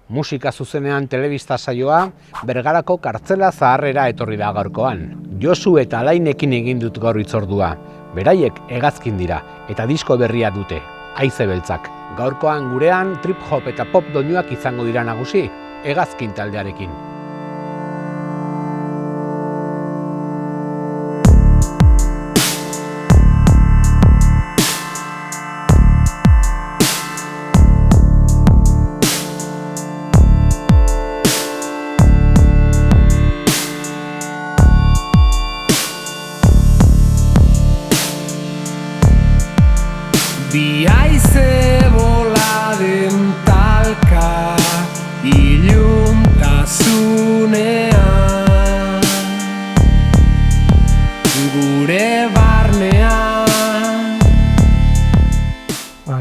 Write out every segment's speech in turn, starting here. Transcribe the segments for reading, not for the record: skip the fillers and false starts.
Musika zuzenean telebista saioa Bergarako kartzela zaharrera etorri da gaurkoan. Josu eta Alainekin egin dut gaur hitzordua. Beraiek hegazkin dira eta disko berria dute, Haize Beltzak. Gaurkoan gurean trip hop eta pop doinuak izango dira nagusi, hegazkin taldearekin. Bi haize boladen talka iluntasunean gure barnean.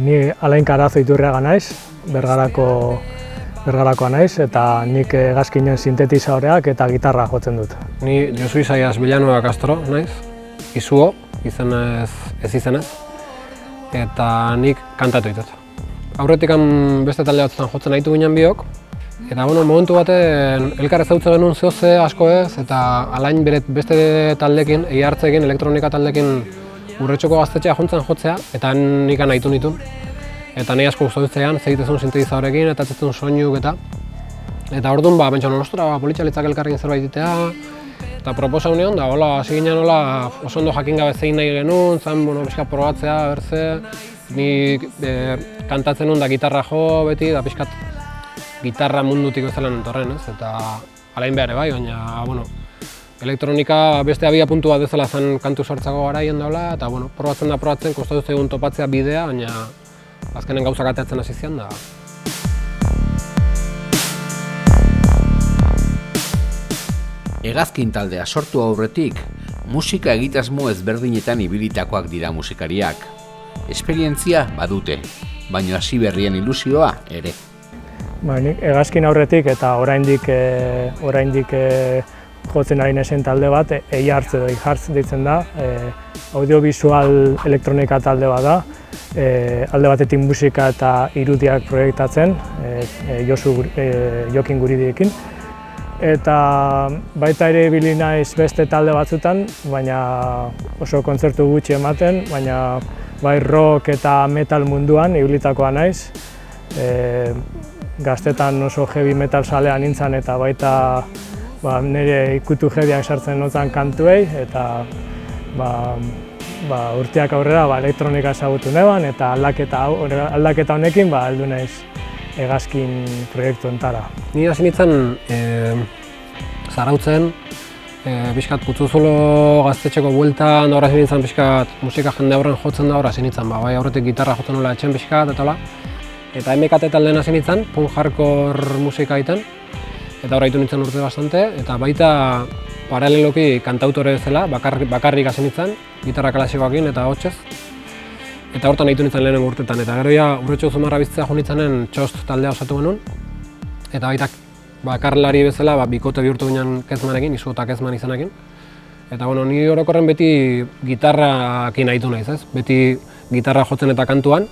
Ni Alain Karazo Iturriaga naiz, Bergarakoa naiz, eta nik hegazkinen sintetizadoreak eta gitarra jotzen dut. Ni Josu Isaias Villanueva Castro naiz, izuo, izenez ez izenez, eta nik kantatu ditut. Aurretik beste talde batzutan jotzen aritu ginen biok, eta momentu baten elkar ezagutzen genuen zehoze asko ez, eta Alain bere beste taldekin, hartzekin, elektronika taldekin Urretxoko gaztetxea juntzen jotzea, eta nik nahitu nituen. Eta nahi asko guztotzean, zegitezun sintetizadorekin eta etzetzen soinuk eta orduan, pentsan ostra, politxalitzak elkarrekin zerbait ditea, eta proposa unean, da, hasi ginen oso ondo jakin gabe zein nahi genuen, zan, pixkat probatzea, berze, nik kantatzen nuen da gitarra jo beti, da pixkat gitarra mundutik bezala nentorren, ez, eta Alain behar bai, baina, elektronika beste abia puntu bat bezala zen kantu sortzako garaien daula, eta, probatzen, kostatu zaigun topatzea bidea, baina azkenen gauzak ateatzen hasi zian da. Hegazkin taldea sortu aurretik, musika egitasmo ezberdinetan ibilitakoak dira musikariak. Esperientzia badute, baina hasi berrien ilusioa ere. Nik hegazkin aurretik eta oraindik jotzen ari naizen talde bat, Eihartz edo Eihartz deitzen da, audiovisual elektronika talde bat da, alde batetik musika eta irudiak proiektatzen, Jokin Guridiekin. Eta baita ere ibili naiz beste talde batzutan, baina oso kontzertu gutxi ematen, baina bai rock eta metal munduan ibilitakoa naiz. Gaztetan oso heavy metal zalea nintzen eta baita nire ikutu heavyak sartzen notzan kantuei, eta urteak aurrera elektronika ezagutu neban, eta aldaketa honekin heldu naiz hegazkin proiektu ontara. Ni hasi nintzen zarautzen, pixkat Putzuzulo gaztetxeko bueltan, da hasi nintzen pixkat musika jende aurren jotzen da, hasi nintzen, bai aurretik gitarra jotzen nola etxen pixkat, eta MKT taldean hasi nintzen, punk hardcore musika egiten, eta horreitu nintzen urte bastante, eta baita paraleloki kantautore bezala, bakarrik hasi nintzen, gitarra klasikoakin eta hotsez. Eta hortan nahitu nintzen lehenengo urtetan, eta gero Urretxo Zumarra bizitzea jo nintzenen Txost taldea osatu genuen. Eta baita bakarlari bezala bikote bihurtu ginen Kezmanekin, Isu eta Kezman izenekin. Eta ni orokorren beti gitarrakin nahitu naiz, ez? Beti gitarra jotzen eta kantuan.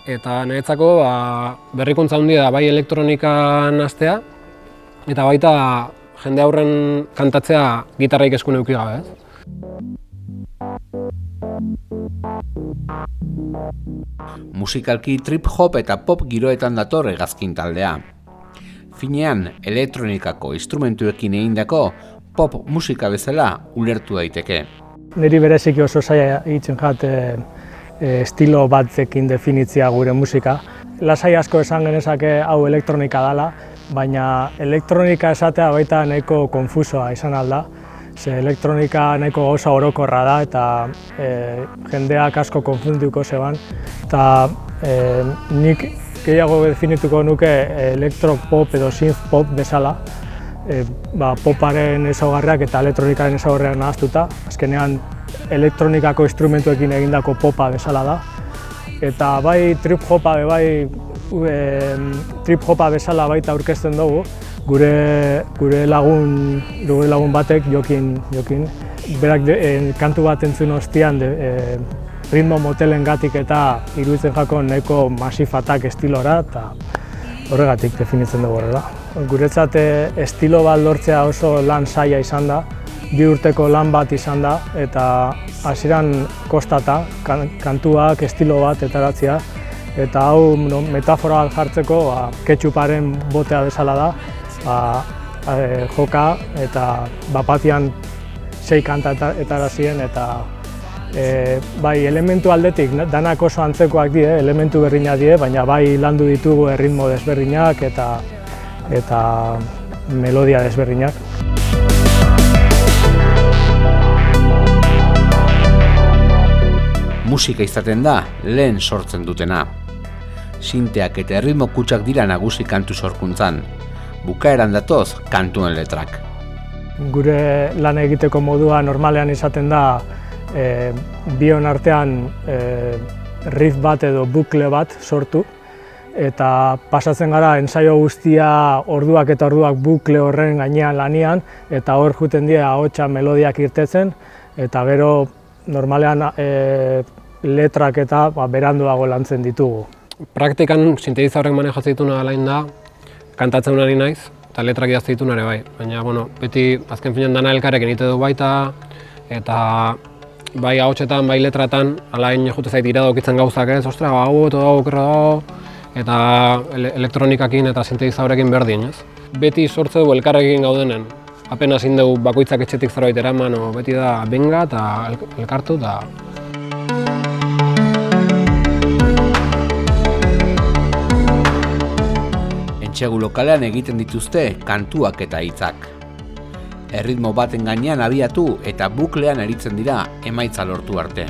Eta niretzako berrikuntza handia da bai elektronikan hastea, eta baita jende aurren kantatzea gitarraik esku neuki gabe, ez? Musikalki trip hop eta pop giroetan dator hegazkin taldea. Finean, elektronikako instrumentuekin egindako pop musika bezala ulertu daiteke. Niri bereziki oso zaila egiten jat estilo batzekin definitzia gure musika. Lasai asko esan genezake hau elektronika dela, baina elektronika esatea baita nahiko konfusoa izan alda. Elektronika nahiko gauza orokorra da eta jendeak asko konfunduko zeban. Eta nik gehiago definituko nuke elektropop edo synth-pop bezala. Poparen ezaugarriak eta elektronikaren ezaugarriak nahaztuta. Azkenean elektronikako instrumentuekin egindako popa bezala da. Eta bai trip-hopa bezala baita aurkezten dugu. Gure lagun batek, Jokin, berak kantu bat entzun ostean ritmo motelengatik eta iruditzen jako nahiko masifatak estilora, eta horregatik definitzen dugu horrela. Guretzat estilo bat lortzea oso lan zaila izan da, 2 urteko lan bat izan da, eta hasieran kostata, kantuak estilo bat etaratzea, eta hau metafora bat jartzeko ketxuparen botea bezala da, joka eta bapatian 6 kanta etarazien, eta bai elementu aldetik danak oso antzekoak die, elementu berdinak die, baina bai landu ditugu erritmo desberdinak eta melodia desberdinak. Musika izaten da lehen sortzen dutena. Sinteak eta erritmo kutsak dira nagusi kantu sorkuntzan. Bukaeran datoz kantuen letrak. Gure lan egiteko modua normalean izaten da bion artean riff bat edo bukle bat sortu, eta pasatzen gara ensaio guztia orduak eta orduak bukle horren gainean lanian, eta hor juten dira ahotsa melodiak irtetzen, eta gero normalean letrak eta beranduago lantzen ditugu. Praktikan sintetizadorek manejatzen dituna alain da, kantatzen ari naiz, eta letrak idazten dituna ere bai. Baina, beti azken finean dana elkarrekin egite du baita, eta bai ahotsetan, bai letratan, alain jute zait iradokitzen gauzak ez, ostra, hau eta hau okerra dago, eta elektronikakin eta sintetizadorekin berdin, ez? Beti sortze du elkarrekin gaudenen. Apenas indegu bakoitzak etxetik zerbait eraman, beti da benga eta elkartu eta... Entsegu lokalean egiten dituzte kantuak eta hitzak. Erritmo baten gainean abiatu eta buklean aritzen dira emaitza lortu arte.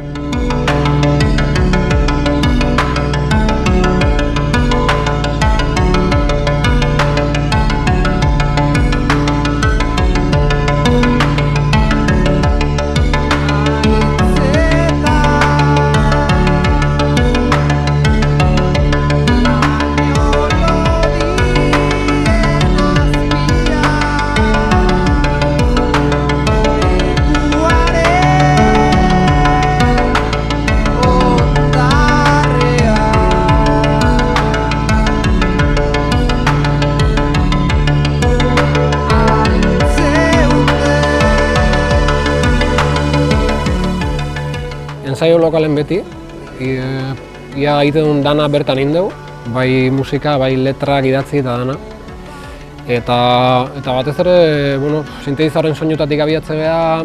Ensaio lokalen beti, ia egiten duen dana bertan indegu, bai musika, bai letrak idatzi eta dana. Eta batez ere, sintetizadorren soinutatik abiatze geha,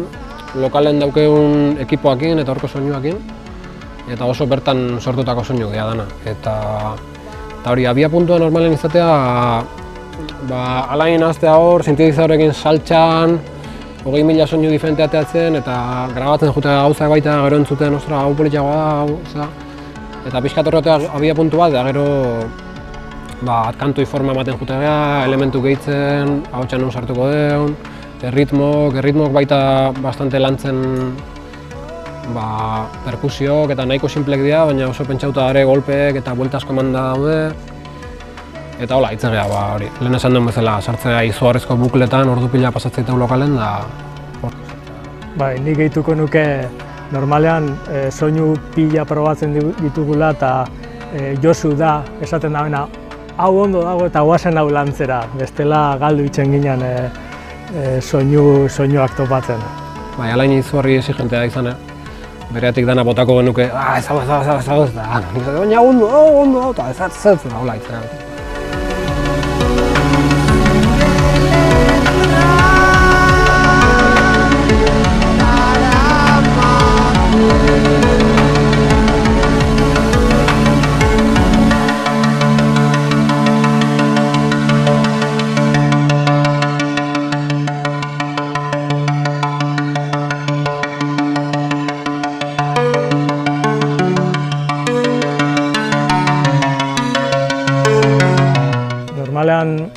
lokalen daukegun ekipoakin eta horko soinuakin, eta oso bertan sortutako soinu geha dana. Eta hori, abia puntua normalen izatea, alain aztea hor, sintetizadorekin saltxan, 20.000 soinu diferente ateatzen eta grabatzen jute gauzak baita gero entzuten, ostra, hau politxagoa da, hau, eta pixkat horretea abia puntu bat, da gero kantui forma ematen jute geha, elementu gehitzen, ahotsan non sartuko deun, erritmok baita bastante lantzen perkusiok eta nahiko sinplek dira, baina oso pentsauta dare golpeek eta buelta asko eman daude. Eta hola, hitz egea, hori, lehen esan duen bezala, sartzea izugarrizko bukletan, ordu pila pasatzeitu lokalen da... Bai, nik gehituko nuke normalean soinu pila probatzen ditugula eta Josu da, esaten da hau ondo dago eta guazen hau lantzera, bestela galdu itzen ginen soinuak topatzen. Bai, alain izugarri exigentea izan, bereatik dana botako genuke, ezago, baina ondo, eta ez da, hola, hitz egea. Normalean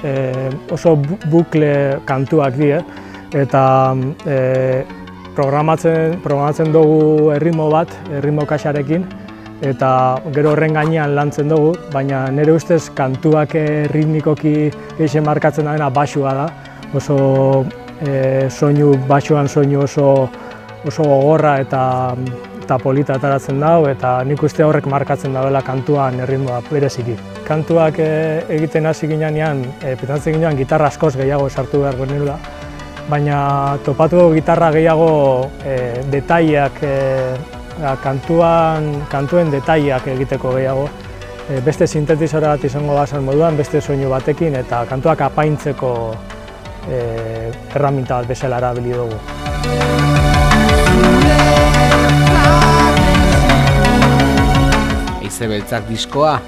oso bukle kantuak die, eta programatzen dugu erritmo bat, erritmo kaxarekin, eta gero horren gainean lantzen dugu, baina nire ustez kantuak ritmikoki gehien markatzen dena basua da, oso basuan soinu oso gogorra eta polita ateratzen dago, eta nik uste horrek markatzen dagoela kantuan erritmoa bereziki. kantuak egiten hasi ginean, pentsatzen ginean gitarra askoz gehiago sartu behar genuela, baina topatu gitarra gehiago detaileak, kantuen detaileak egiteko gehiago, beste sintetizadore bat izango bazan moduan, beste soinu batekin eta kantuak apaintzeko erraminta bat bezala erabili dugu. Haize Beltzak diskoa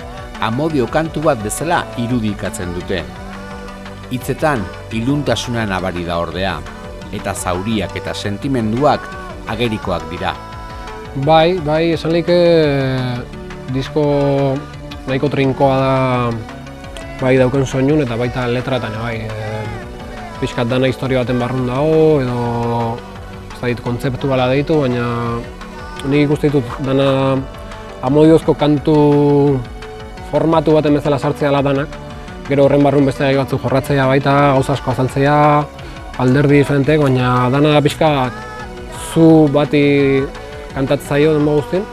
amodio kantu bat bezala irudikatzen dute. Hitzetan iluntasuna nabari da ordea, eta zauriak eta sentimenduak agerikoak dira. Bai, esan lehike disko nahiko trinkoa da bai dauken soinun eta baita letratan, bai. Pixkat dana historia baten barrun dago, edo ez da kontzeptuala deitu, baina nik ikuste ditut dana amodiozko kantu formatu baten bezala sartzea danak. Gero horren barrun beste gai batzuk jorratzea baita, gauza asko azaltzea, alderdi diferentek, baina dana pixkat zu bati kantatzaio denbo guztien.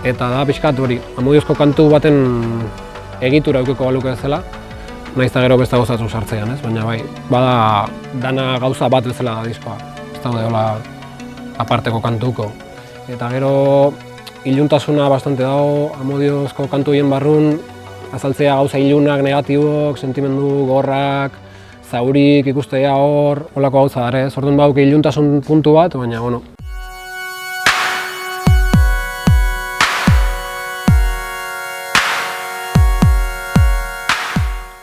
Eta da pixkat hori, amodiozko kantu baten egitura eukiko baluke bezala, nahiz eta gero beste gauza batzuk sartzean, ez? Baina bai, bada dana gauza bat bezala da diskoa, ez daude hola aparteko kantuko. Eta gero iluntasuna bastante dago, amodiozko kantu hien barrun, azaltzea gauza ilunak, negatibok, sentimendu, gorrak, zaurik ikustea hor, holako gauza da, ez? Orduan badauke iluntasun puntu bat, baina, bueno.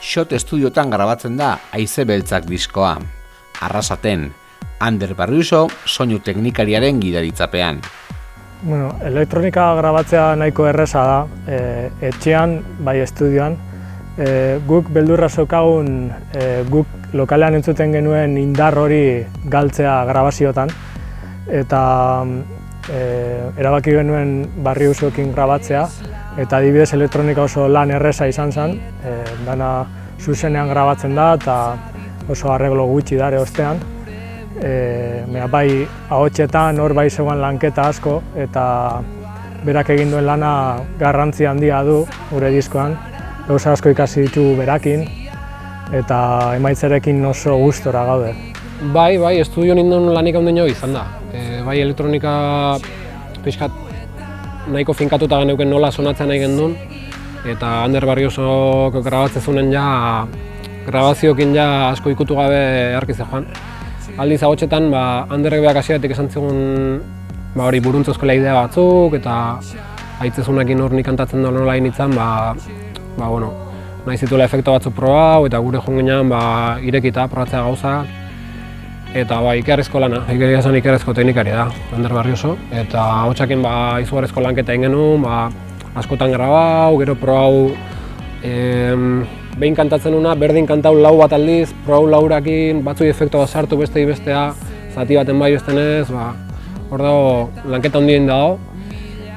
Shot estudiotan grabatzen da Haize Beltzak diskoa. Arrasaten, Ander Barriuso soinu teknikariaren gidaritzapean. Bueno, elektronika grabatzea nahiko erresa da, etxean, bai estudioan. Guk beldurra zeukagun, guk lokalean entzuten genuen indar hori galtzea grabaziotan. Eta erabaki genuen Barriusoekin grabatzea. Eta adibidez elektronika oso lan erresa izan zen, dana zuzenean grabatzen da eta oso arreglo gutxi dare ostean. Bai ahotsetan hor bai zegoen lanketa asko eta berak egin duen lana garrantzi handia du gure diskoan. Gauza asko ikasi ditugu berakin eta emaitzarekin oso gustora gaude. Bai, estudio ninduen lanik handiago izan da. Bai elektronika pixkat nahiko finkatuta geneuken nola sonatzen nahi gendun, eta Ander Barriosok grabatzezunen ja, grabazioekin ja asko ikutu gabe erkize joan. Aldiz ahotsetan, Anderrek beak hasieratik esan zigun hori buruntzozko idea batzuk, eta aitzezunekin hor nik kantatzen da nola initzen, bueno, nahi zituela efektu batzuk probau, eta gure joan ginean irekita probatzea gauza. Eta ikerrezko lana, egia esan ikerrezko teknikari da, Ander Barrioso. Eta ahotsakin izugarrizko lanketa egin genuen, askotan grabau, gero probau behin kantatzen una, berdin kantau lau bat aldiz, probau laurakin, batzui efektu bat sartu bestea, zati baten bai bestenez, hor dago lanketa handien dago.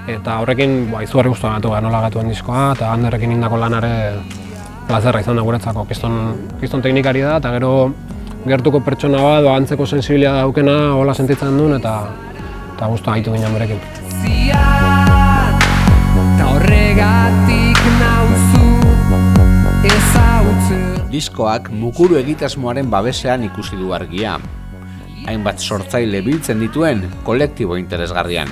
Eta horrekin izugarri guztua gatu nola gatuen diskoa, eta Anderrekin indako lanare plazerra izan da guretzako. Kiston teknikari da, eta gero gertuko pertsona bat, antzeko sensibilia daukena, hola sentitzen duen, eta guztua gaitu ginen berekin. Diskoak Mukuru egitasmoaren babesean ikusi du argia. Hainbat sortzaile biltzen dituen kolektibo interesgarrian.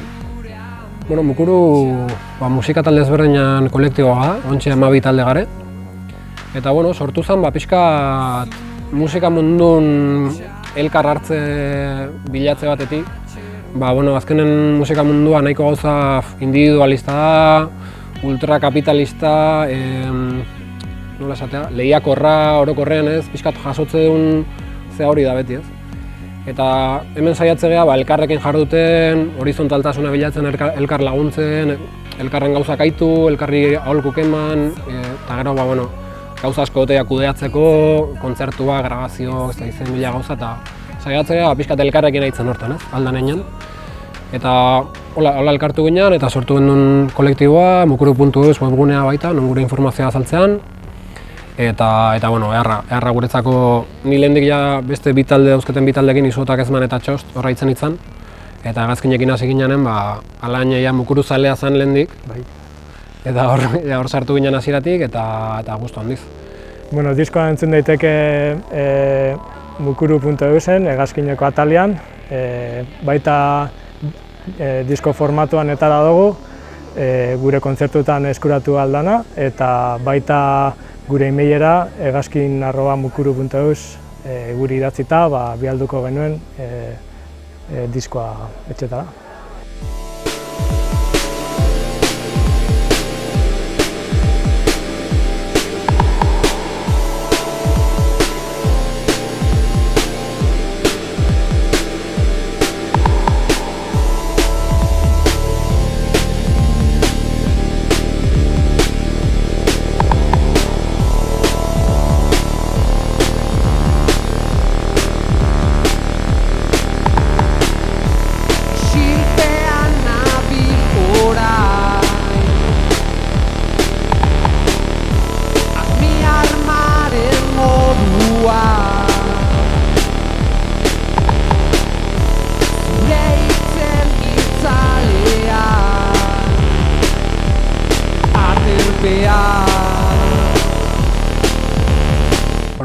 Bueno, Mukuru musika talde ezberdinan kolektiboa da, ontsi 12 talde gare. Eta sortu zen pixkat musika mundun elkar hartze bilatze batetik. Azkenen musika mundua nahiko gauza individualista da, ultrakapitalista, nola esatea, lehiakorra, orokorrean ez, pixkat jasotze duen zea hori da beti ez. Eta hemen saiatze geha, elkarrekin jarduten, horizontaltasuna bilatzen, elkar laguntzen, elkarren gauzak aitu, elkarri aholkuk eman, eta gero, gauza asko dotea kudeatzeko, kontzertua, grabazio, ez da izen bila gauza, eta saiatze geha, pixkat elkarrekin aitzen hortan, ez, aldan egin. Eta hola elkartu ginen, eta sortu genuen kolektiboa, mukuru.eus webgunea baita, non gure informazioa azaltzean. Eta eharra guretzako ni lehendik ja beste dauzketen bitaldekin izuotak ezman eta txost horra itzen itzan. Eta hegazkinekin hasi ginean, alain mukuru zalea zen lehendik. Eta hor sartu ginen hasieratik eta gustu handiz. Bueno, diskoa entzun daiteke mukuru.eusen, hegazkineko atalian, baita disko formatuan etara dugu, gure kontzertuetan eskuratu aldana, eta baita gure emailera hegazkin@mukuru.eus guri idatzita, bialduko genuen diskoa etxetara.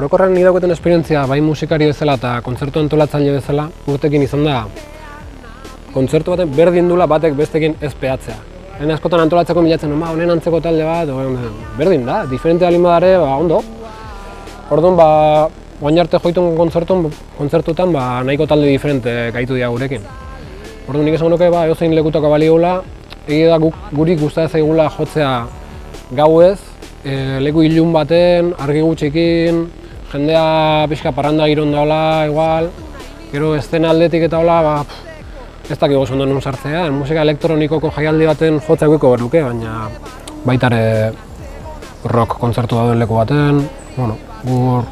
Orokorrean nire daukaten esperientzia, bai musikari bezala eta kontzertu antolatzaile bezala, urtekin izan da kontzertu baten berdin dula batek bestekin ez pehatzea. Lehen askotan antolatzeko bilatzen, honen antzeko talde bat, berdin da, diferente alin badare, ondo. Orduan, oain arte joitun kontzertutan nahiko talde diferente gaitu dira gurekin. Orduan nik esan nuke, edozein lekutako baliogula, egia da guri gustatzen zaigula jotzea gauez, leku ilun baten, argi gutxikin, jendea pixka parranda giron daola, igual, gero eszena aldetik eta hola, ez dakik oso ondo nun sartzea, musika elektronikoko jaialdi baten jotzea guiko berluke, baina baitare rock kontzertu dauden leku baten, gur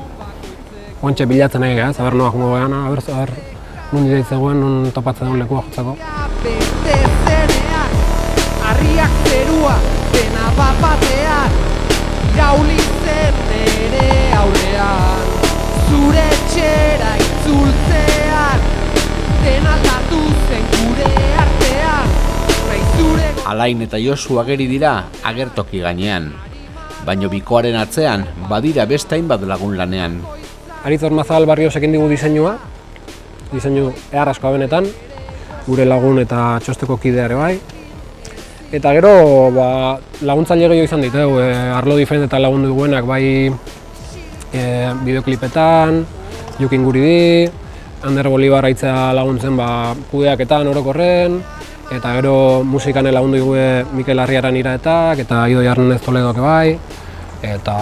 oantxe bilatzen nahi gara, aber noa jungo gehan, aber nun dideitzegoen, nun topatzen duen lekua jotzeko. Arriak zerua, dena bapatean, iraulitzen nere aurrean, zure etxera itzultzean, dena aldatu zen gure artean, nahi zure... Alain eta Josu ageri dira agertoki gainean, baino bikoaren atzean badira beste hainbat lagun lanean. Aritz Ormazabal Barriosekin digu diseinua, diseinu eharrazkoa benetan, gure lagun eta txosteko kideare bai. Eta gero laguntzaile gehiago izan diteu, arlo diferentetan lagundu duguenak, bai bideoklipetan, Jokin Guridi, Ander Bolibar aitzea laguntzen kudeaketan orokorren, eta gero musikan lagundu dugu Mikel Arriaran iraetak, eta Ido Jarnez Toledok bai, eta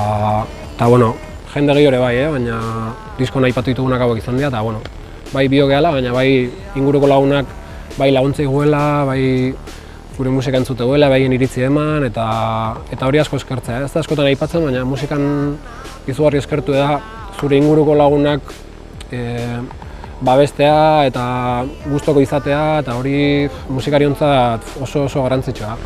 jende gehiore bai, baina disko nahi patu ditugunak hauek izan dira, eta bai bio gehala, baina bai inguruko lagunak bai laguntzei guela, bai gure musika entzute guela, behien iritzi eman, eta hori asko eskertzea. Ez da askotan aipatzen, baina musikan izugarri eskertu da zure inguruko lagunak babestea eta gustoko izatea, eta hori musikariontzat oso garrantzitsua.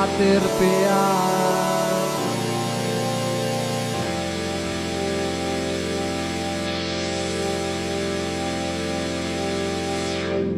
Aterpea